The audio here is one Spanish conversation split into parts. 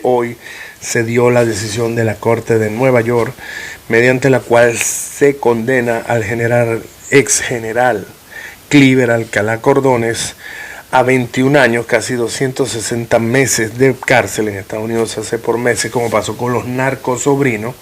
hoy se dio la decisión de la Corte de Nueva York, mediante la cual se condena al ex general Cliver Alcalá Cordones a 21 años, casi 260 meses de cárcel. En Estados Unidos se hace por meses, como pasó con los narcosobrinos,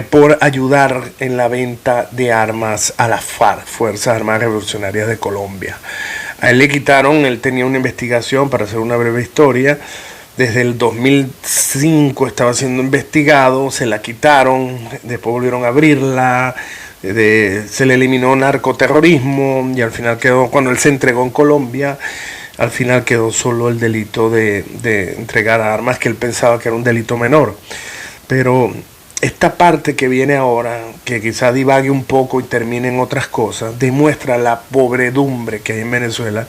por ayudar en la venta de armas a las FARC, Fuerzas Armadas Revolucionarias de Colombia. A él le quitaron, él tenía una investigación, para hacer una breve historia, desde el 2005 estaba siendo investigado, se la quitaron, después volvieron a abrirla, se le eliminó narcoterrorismo y al final quedó, cuando él se entregó en Colombia, al final quedó solo el delito de entregar armas, que él pensaba que era un delito menor. Pero esta parte que viene ahora, que quizá divague un poco y termine en otras cosas, demuestra la pobredumbre que hay en Venezuela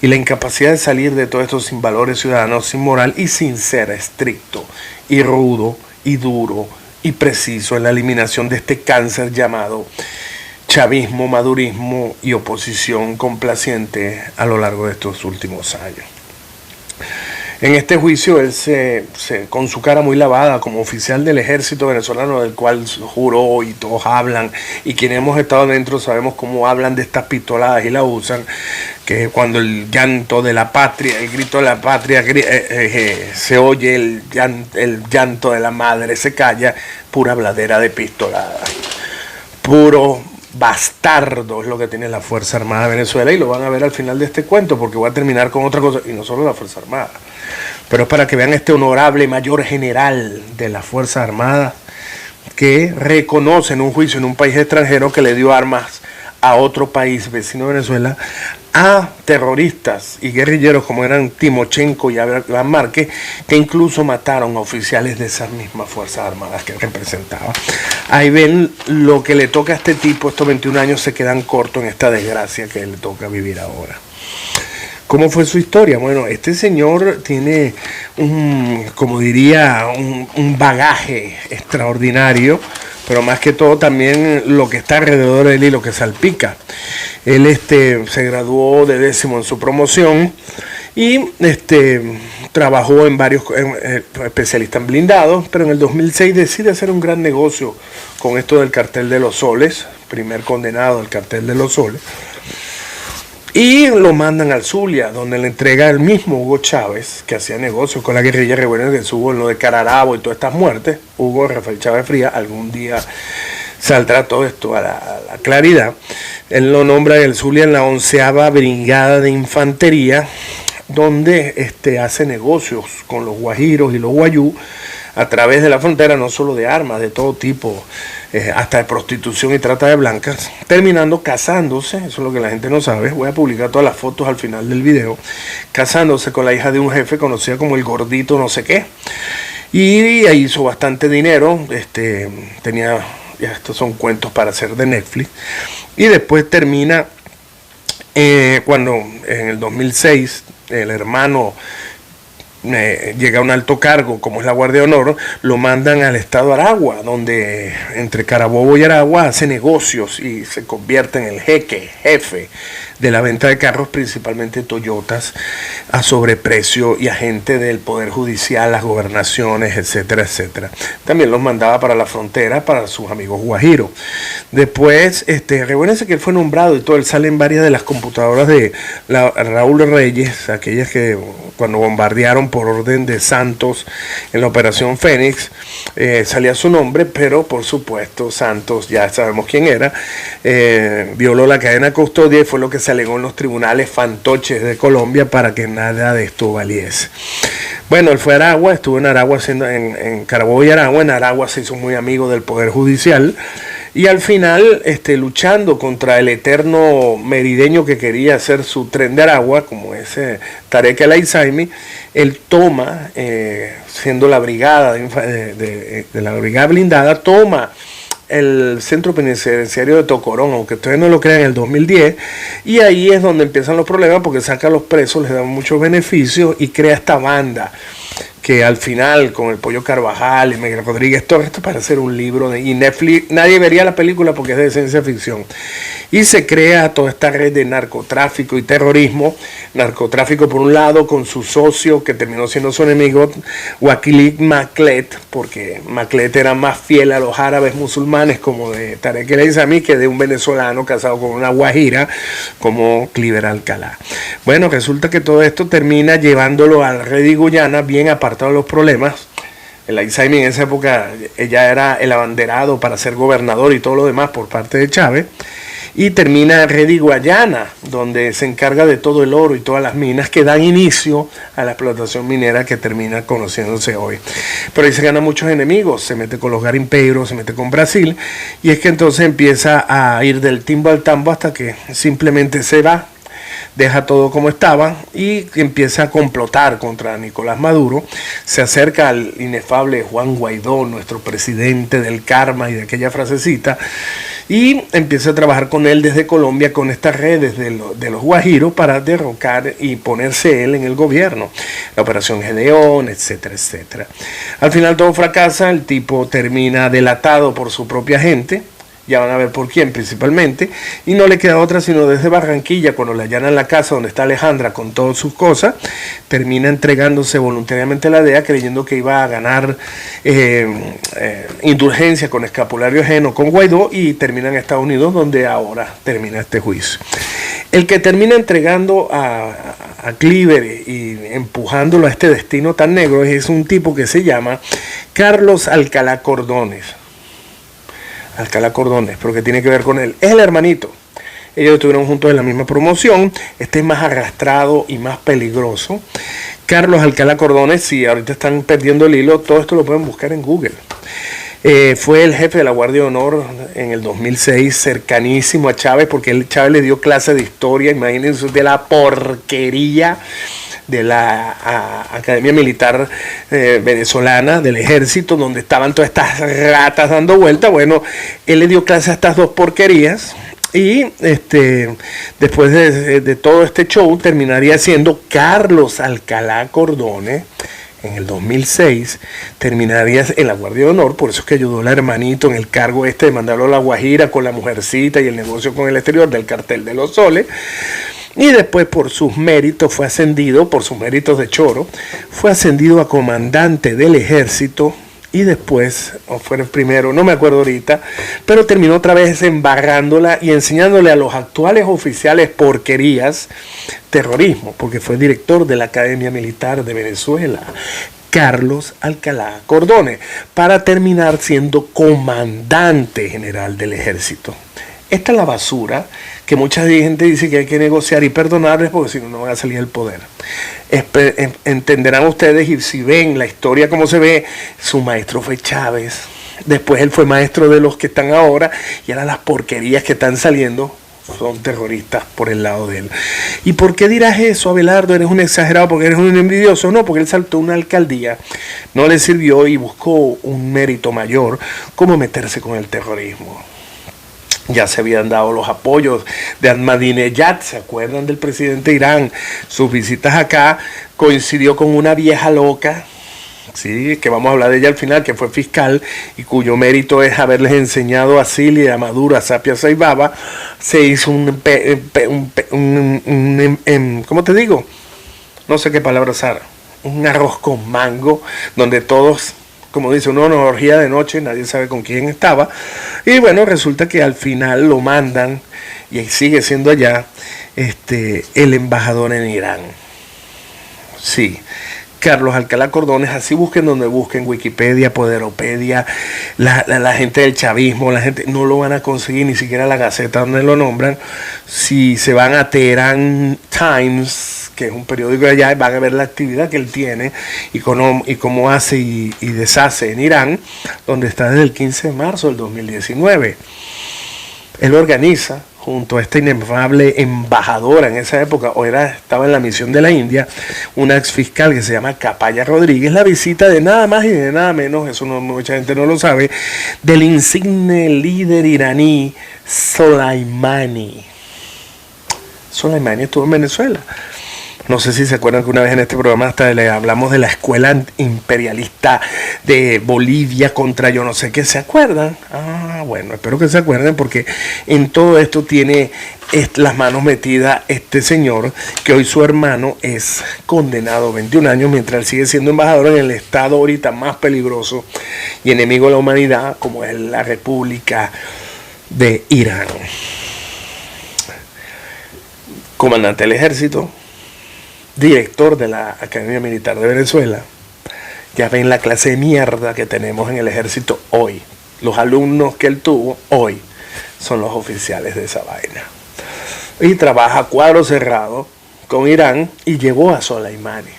y la incapacidad de salir de todos estos sin valores ciudadanos, sin moral y sin ser estricto y rudo y duro y preciso en la eliminación de este cáncer llamado chavismo, madurismo y oposición complaciente a lo largo de estos últimos años. En este juicio él con su cara muy lavada como oficial del ejército venezolano, del cual juró y todos hablan, y quienes hemos estado dentro sabemos cómo hablan de estas pistoladas y la usan, que cuando el llanto de la patria, el grito de la patria se oye, el llanto de la madre se calla, pura bladera de pistolada, puro bastardo es lo que tiene la Fuerza Armada de Venezuela, y lo van a ver al final de este cuento, porque voy a terminar con otra cosa, y no solo la Fuerza Armada, pero es para que vean este honorable mayor general de la Fuerza Armada que reconoce en un juicio en un país extranjero que le dio armas a otro país vecino de Venezuela, a terroristas y guerrilleros como eran Timochenko y Abraham Márquez, que incluso mataron a oficiales de esas mismas Fuerzas Armadas que representaba. Ahí ven lo que le toca a este tipo. Estos 21 años se quedan cortos en esta desgracia que le toca vivir ahora. ¿Cómo fue su historia? Bueno, este señor tiene como diría, un bagaje extraordinario, pero más que todo también lo que está alrededor de él y lo que salpica. Él se graduó de 10º en su promoción y trabajó en varios especialistas en blindados, pero en el 2006 decide hacer un gran negocio con esto del Cartel de los Soles, primer condenado del Cartel de los Soles, y lo mandan al Zulia, donde le entrega el mismo Hugo Chávez, que hacía negocios con la guerrilla revolucionaria, que estuvo en lo de Cararabo y todas estas muertes. Hugo Rafael Chávez Frías, algún día saldrá todo esto a la claridad. Él lo nombra en el Zulia en la 11ª Brigada de Infantería, donde hace negocios con los guajiros y los guayú a través de la frontera, no solo de armas, de todo tipo, hasta de prostitución y trata de blancas, terminando casándose, eso es lo que la gente no sabe, voy a publicar todas las fotos al final del video, casándose con la hija de un jefe conocida como el gordito no sé qué, y ahí hizo bastante dinero, tenía, ya estos son cuentos para hacer de Netflix, y después termina, cuando en el 2006 el hermano llega a un alto cargo como es la Guardia de Honor, lo mandan al estado Aragua, donde entre Carabobo y Aragua hace negocios y se convierte en el jefe de la venta de carros, principalmente Toyotas, a sobreprecio, y agente del Poder Judicial, las gobernaciones, etcétera, etcétera. También los mandaba para la frontera, para sus amigos guajiros. Después, recuérdense que él fue nombrado y todo, él sale en varias de las computadoras de Raúl Reyes, aquellas que cuando bombardearon por orden de Santos en la Operación Fénix, salía su nombre, pero por supuesto Santos, ya sabemos quién era, violó la cadena de custodia y fue lo que se alegó en los tribunales fantoches de Colombia para que nada de esto valiese. Bueno, él fue a Aragua, estuvo en Aragua, en Carabobo y Aragua. En Aragua se hizo muy amigo del Poder Judicial y al final, luchando contra el eterno merideño que quería hacer su tren de Aragua, como ese Tarek El Aizami, él toma, siendo la brigada de la brigada blindada, toma el centro penitenciario de Tocorón, aunque ustedes no lo crean, en el 2010, y ahí es donde empiezan los problemas, porque saca a los presos, les da muchos beneficios y crea esta banda que al final, con el Pollo Carvajal y Miguel Rodríguez, todo esto para hacer un libro y Netflix, nadie vería la película porque es de ciencia ficción, y se crea toda esta red de narcotráfico y terrorismo. Narcotráfico por un lado con su socio que terminó siendo su enemigo, Wakilik Maklet, porque Maklet era más fiel a los árabes musulmanes como de Tarek El Aizami que de un venezolano casado con una guajira como Cliver Alcalá. Bueno, resulta que todo esto termina llevándolo al rey de Guyana bien apartado de los problemas. El Aizami en esa época ella era el abanderado para ser gobernador y todo lo demás por parte de Chávez, y termina en Redi, Guayana, donde se encarga de todo el oro y todas las minas que dan inicio a la explotación minera que termina conociéndose hoy. Pero ahí se gana muchos enemigos, se mete con los garimpeiros, se mete con Brasil, y es que entonces empieza a ir del timbo al tambo hasta que simplemente se va, deja todo como estaba y empieza a complotar contra Nicolás Maduro. Se acerca al inefable Juan Guaidó, nuestro presidente del karma y de aquella frasecita, y empieza a trabajar con él desde Colombia con estas redes de los guajiros para derrocar y ponerse él en el gobierno. La operación Gedeón, etcétera, etcétera. Al final todo fracasa, el tipo termina delatado por su propia gente. Ya van a ver por quién principalmente, y no le queda otra sino desde Barranquilla, cuando le allanan la casa donde está Alejandra con todas sus cosas, termina entregándose voluntariamente a la DEA creyendo que iba a ganar indulgencia con escapulario ajeno con Guaidó, y termina en Estados Unidos, donde ahora termina este juicio. El que termina entregando a Cliver y empujándolo a este destino tan negro es un tipo que se llama Carlos Alcalá Cordones. Alcalá Cordones, pero que tiene que ver con él. Es el hermanito. Ellos estuvieron juntos en la misma promoción. Este es más arrastrado y más peligroso. Carlos Alcalá Cordones, si ahorita están perdiendo el hilo, todo esto lo pueden buscar en Google. Fue el jefe de la Guardia de Honor en el 2006, cercanísimo a Chávez, porque Chávez le dio clase de historia, imagínense, de la porquería de la Academia Militar Venezolana, del Ejército, donde estaban todas estas ratas dando vueltas. Bueno, él le dio clase a estas dos porquerías, y después de todo este show terminaría siendo Carlos Alcalá Cordones. En el 2006 terminaría en la Guardia de Honor, por eso es que ayudó al hermanito en el cargo de mandarlo a La Guajira con la mujercita y el negocio con el exterior del cartel de los soles. Y después, por sus méritos, fue ascendido, por sus méritos de choro, fue ascendido a comandante del ejército, y después, o fue el primero, no me acuerdo ahorita, pero terminó otra vez embarrándola y enseñándole a los actuales oficiales porquerías, terrorismo, porque fue director de la Academia Militar de Venezuela, Carlos Alcalá Cordones, para terminar siendo comandante general del ejército. Esta es la basura que mucha gente dice que hay que negociar y perdonarles, porque si no, no van a salir del poder. Entenderán ustedes, y si ven la historia como se ve, su maestro fue Chávez. Después él fue maestro de los que están ahora, y ahora las porquerías que están saliendo son terroristas por el lado de él. ¿Y por qué dirás eso, Abelardo? ¿Eres un exagerado porque eres un envidioso? No, porque él saltó una alcaldía, no le sirvió y buscó un mérito mayor, como meterse con el terrorismo. Ya se habían dado los apoyos de Ahmadinejad, ¿se acuerdan del presidente de Irán? Sus visitas acá coincidió con una vieja loca, sí, que vamos a hablar de ella al final, que fue fiscal y cuyo mérito es haberles enseñado a Cilia, a Maduro, a Sapia Saibaba. Se hizo ¿cómo te digo? No sé qué palabra usar. Un arroz con mango, donde todos, como dice uno, una orgía de noche, nadie sabe con quién estaba. Y bueno, resulta que al final lo mandan, y sigue siendo allá, el embajador en Irán. Sí, Carlos Alcalá Cordones. Así busquen donde busquen, Wikipedia, Poderopedia, la gente del chavismo, la gente, no lo van a conseguir, ni siquiera la Gaceta donde lo nombran. Si se van a Teherán Times, que es un periódico de allá, van a ver la actividad que él tiene y cómo hace y deshace en Irán, donde está desde el 15 de marzo del 2019. Él organiza, junto a esta inefable embajadora en esa época, estaba en la misión de la India, una ex fiscal que se llama Capaya Rodríguez, la visita de nada más y de nada menos, eso mucha gente no lo sabe, del insigne líder iraní Soleimani. Soleimani estuvo en Venezuela. No sé si se acuerdan que una vez en este programa hasta le hablamos de la escuela imperialista de Bolivia contra yo no sé qué. ¿Se acuerdan? Ah, bueno, espero que se acuerden, porque en todo esto tiene las manos metidas este señor, que hoy su hermano es condenado a 21 años, mientras él sigue siendo embajador en el estado ahorita más peligroso y enemigo de la humanidad, como es la República de Irán. Comandante del ejército, director de la Academia Militar de Venezuela. Ya ven la clase de mierda que tenemos en el ejército hoy. Los alumnos que él tuvo hoy son los oficiales de esa vaina. Y trabaja a cuadro cerrado con Irán y llevó a Soleimani.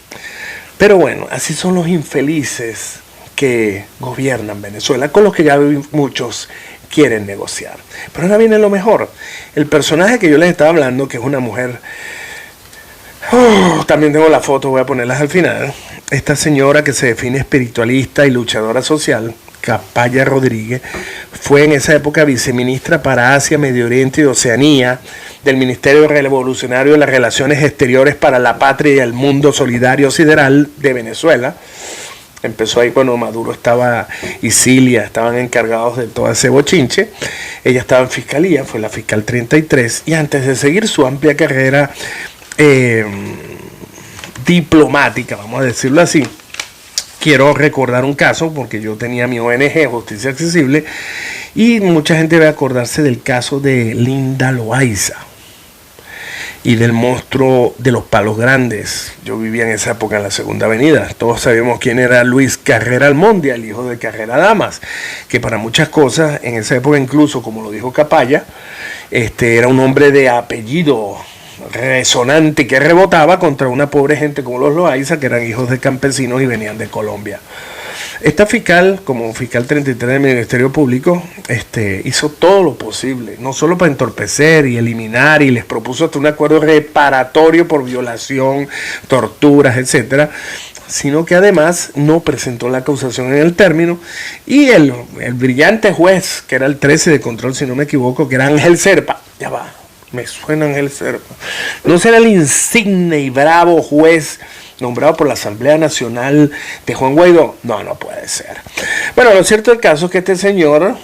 Pero bueno, así son los infelices que gobiernan Venezuela, con los que ya muchos quieren negociar. Pero ahora viene lo mejor. El personaje que yo les estaba hablando, que es una mujer, también tengo la foto, voy a ponerlas al final. Esta señora que se define espiritualista y luchadora social, Capaya Rodríguez, fue en esa época viceministra para Asia, Medio Oriente y Oceanía del Ministerio Revolucionario de las Relaciones Exteriores para la Patria y el Mundo Solidario Sideral de Venezuela. Empezó ahí cuando Maduro estaba y Cilia estaban encargados de todo ese bochinche. Ella estaba en fiscalía, fue la fiscal 33, y antes de seguir su amplia carrera diplomática, vamos a decirlo así, quiero recordar un caso, porque yo tenía mi ONG, Justicia Accesible, y mucha gente debe acordarse del caso de Linda Loaiza y del monstruo de los Palos Grandes. Yo vivía en esa época en la Segunda Avenida. Todos sabemos quién era Luis Carrera Almondia, el hijo de Carrera Damas, que para muchas cosas, en esa época incluso, como lo dijo Capaya, era un hombre de apellido resonante que rebotaba contra una pobre gente como los Loaiza, que eran hijos de campesinos y venían de Colombia. Esta fiscal, como fiscal 33 del Ministerio Público, hizo todo lo posible, no solo para entorpecer y eliminar, y les propuso hasta un acuerdo reparatorio por violación, torturas, etcétera, sino que además no presentó la acusación en el término, y el brillante juez, que era el 13 de control, si no me equivoco, que era Ángel Serpa, ya va, me suena Ángel Serpa, no será el insigne y bravo juez nombrado por la Asamblea Nacional de Juan Guaidó. No, no puede ser. Bueno, lo cierto del caso es que este señor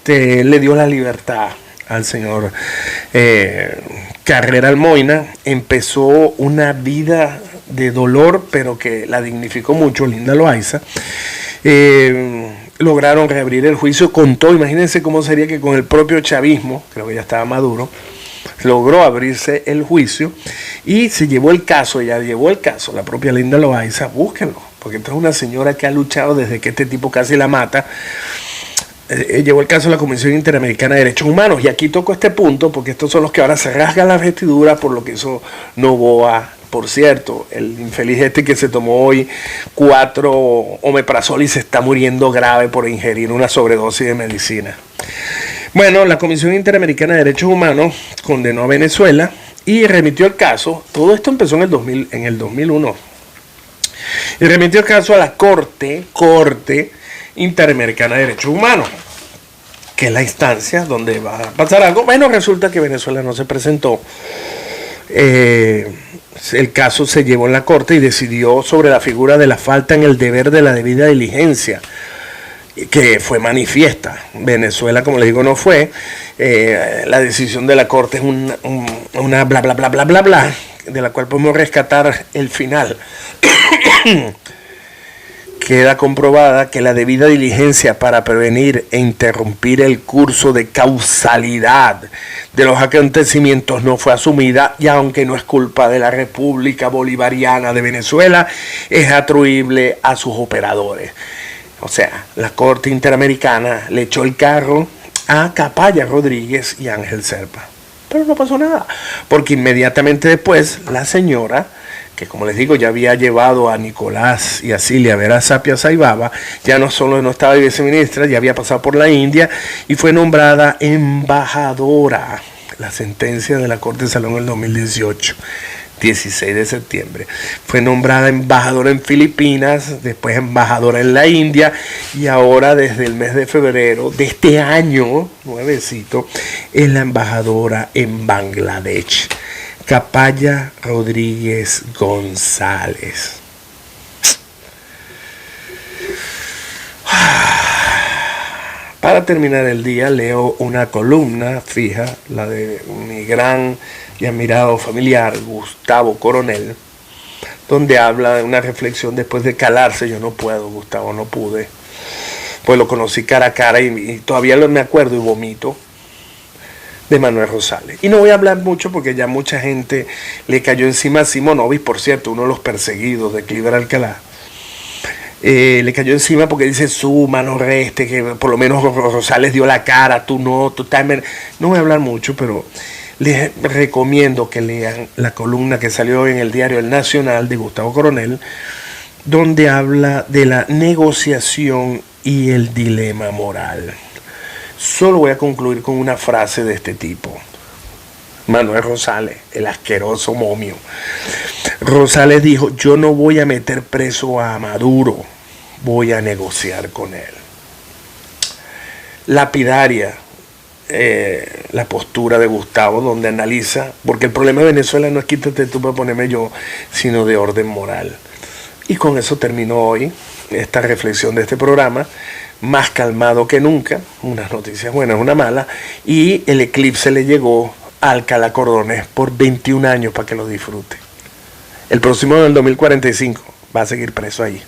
le dio la libertad al señor Carrera Almoina. Empezó una vida de dolor, pero que la dignificó mucho, Linda Loaiza. Lograron reabrir el juicio con todo. Imagínense cómo sería que con el propio chavismo, creo que ya estaba Maduro, logró abrirse el juicio y se llevó el caso, ella llevó el caso, la propia Linda Loaiza, búsquenlo, porque esta es una señora que ha luchado desde que este tipo casi la mata. Llevó el caso a la Comisión Interamericana de Derechos Humanos, y aquí toco este punto porque estos son los que ahora se rasgan las vestiduras por lo que hizo Noboa. Por cierto, el infeliz que se tomó hoy 4 omeprazol y se está muriendo grave por ingerir una sobredosis de medicina. Bueno, la Comisión Interamericana de Derechos Humanos condenó a Venezuela y remitió el caso. Todo esto empezó en el 2001. Y remitió el caso a la Corte Interamericana de Derechos Humanos, que es la instancia donde va a pasar algo. Bueno, resulta que Venezuela no se presentó. El caso se llevó en la Corte y decidió sobre la figura de la falta en el deber de la debida diligencia, que fue manifiesta. Venezuela, como les digo, no fue. La decisión de la Corte es una bla bla bla bla bla bla, de la cual podemos rescatar el final. Queda comprobada que la debida diligencia para prevenir e interrumpir el curso de causalidad de los acontecimientos no fue asumida, y aunque no es culpa de la República Bolivariana de Venezuela, es atribuible a sus operadores. O sea, la Corte Interamericana le echó el carro a Capaya Rodríguez y Ángel Serpa. Pero no pasó nada, porque inmediatamente después la señora, que como les digo ya había llevado a Nicolás y a Cilia a ver a Sapia Saibaba, ya no solo no estaba de viceministra, ya había pasado por la India y fue nombrada embajadora. La sentencia de la Corte salió en el 2018. 16 de septiembre. Fue nombrada embajadora en Filipinas, después embajadora en la India, y ahora desde el mes de febrero de este año, nuevecito, es la embajadora en Bangladesh. Capaya Rodríguez González. Para terminar el día leo una columna fija, la de mi gran y admirado familiar Gustavo Coronel, donde habla de una reflexión después de calarse. Yo no puedo, Gustavo, no pude, pues lo conocí cara a cara y todavía me acuerdo y vomito, de Manuel Rosales. Y no voy a hablar mucho porque ya mucha gente le cayó encima a Simonovic, por cierto, uno de los perseguidos de Cliver Alcalá. Le cayó encima porque dice su mano reste, que por lo menos Rosales dio la cara, tú no, tú estás... No voy a hablar mucho, pero les recomiendo que lean la columna que salió en el diario El Nacional de Gustavo Coronel, donde habla de la negociación y el dilema moral. Solo voy a concluir con una frase de este tipo. Manuel Rosales, el asqueroso momio. Rosales dijo: yo no voy a meter preso a Maduro, voy a negociar con él. Lapidaria la postura de Gustavo, donde analiza, porque el problema de Venezuela no es quítate tú para ponerme yo, sino de orden moral. Y con eso terminó hoy esta reflexión de este programa, más calmado que nunca, unas noticias buenas, una mala, y el eclipse le llegó a Alcalá Cordones por 21 años para que lo disfrute. El próximo del 2045 va a seguir preso ahí.